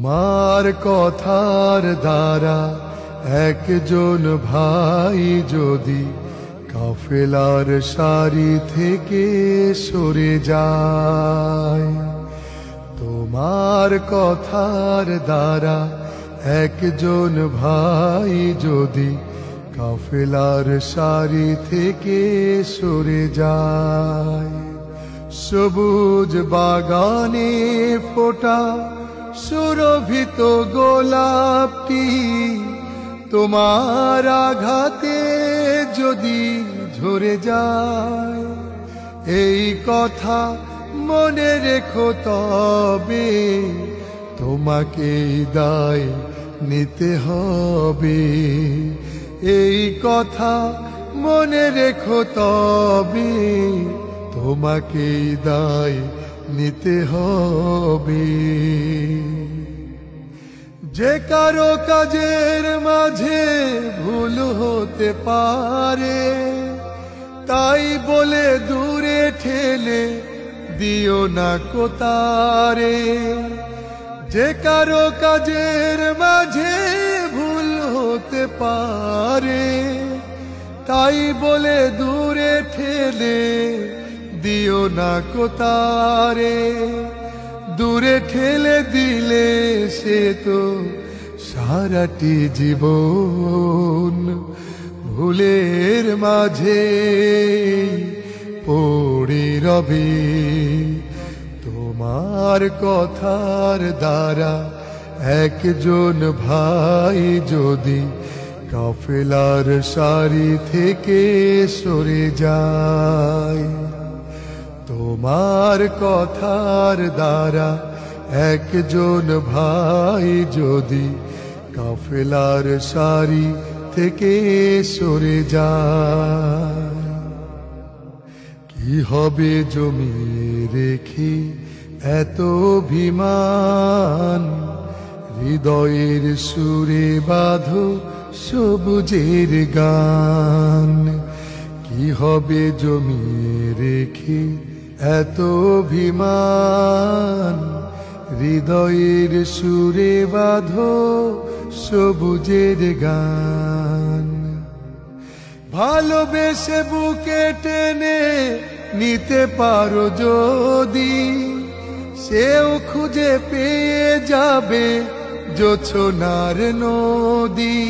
তোমার কথার দ্বারা একজন ভাই যদি কাফেলার সারি থেকে সরে যায়, তোমার কথার দ্বারা একজন ভাই যদি কাফেলার সারি থেকে সরে যায়, সবুজ বাগানে ফোটা সুরভিত গোলাপটি তোমার আঘাতে যদি ঝরে যায়, এই কথা মনে রেখো, তবে তোমাকে দায় নিতে হবে। এই কথা মনে রেখো, তবে তোমাকে দায় নিতে হবে। যে কারো কাজের মাঝে ভুল হতে পারে, তাই বলে দূরে ঠেলে দিও না কোতারে। যে কারো কাজের মাঝে ভুল হতে পারে, তাই বলে দূরে ঠেলে দিও না কোতারে। দূরে ঠেলে দিলে সে তো সারাটি জীবন ভুলের মাঝে পড়ে রবে। তোমার কথার দ্বারা একজন ভাই যদি কাফেলার সারি থেকে সরে যায়, তোমার কথার দ্বারা একজন ভাই যদি কাফেলার সারি থেকে সরে যায়, কি হবে জমিয়ে রেখে এত অভিমান? হৃদয়ের সুরে বাঁধো সবুজের গান। কি হবে জমিয়ে রেখে এত অভিমান? হৃদয়ের সুরে বাঁধো সবুজের গান। ভালোবেসে বুকে টেনে নিতে পারো যদি, সেও খুঁজে পেয়ে যাবে জোছনার নদী।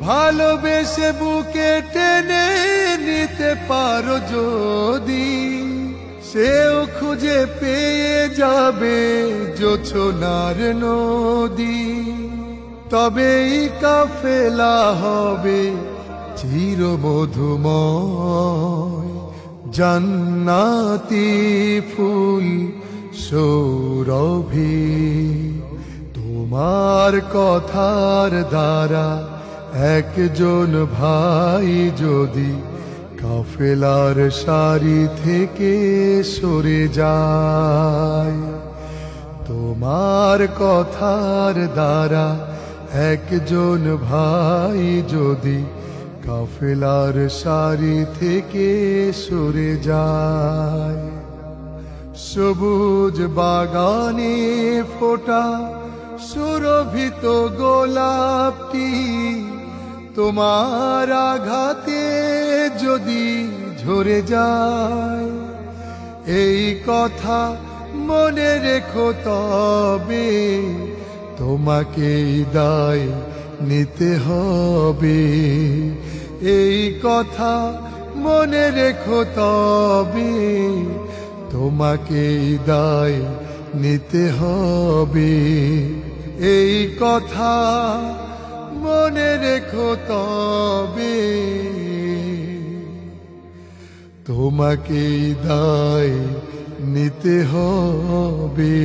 ভালোবেসে বুকে টেনে নিতে পারো যদি, সেও খুঁজে পেয়ে যাবে জোছনার নদী। তবেই কাফেলা হবে চির মধুময়, জান্নাতি ফুল সৌরভে। তোমার কথার দ্বারা একজন ভাই যদি কাফেলার সারি থেকে সরে যায়, তোমার কথার দ্বারা একজন ভাই যদি কাফেলার সারি থেকে সরে যায়, সবুজ বাগানে ফোটা সুরভিত গোলাপটি তোমার আঘাতে যদি ঝরে যায়, এই কথা মনে রেখো, তবে তোমাকে দায় নিতে হবে। এই কথা মনে রেখো, তবে তোমাকে দায় নিতে হবে। এই কথা মনে রেখো, তবে তোমাকে দায় নিতে হবে।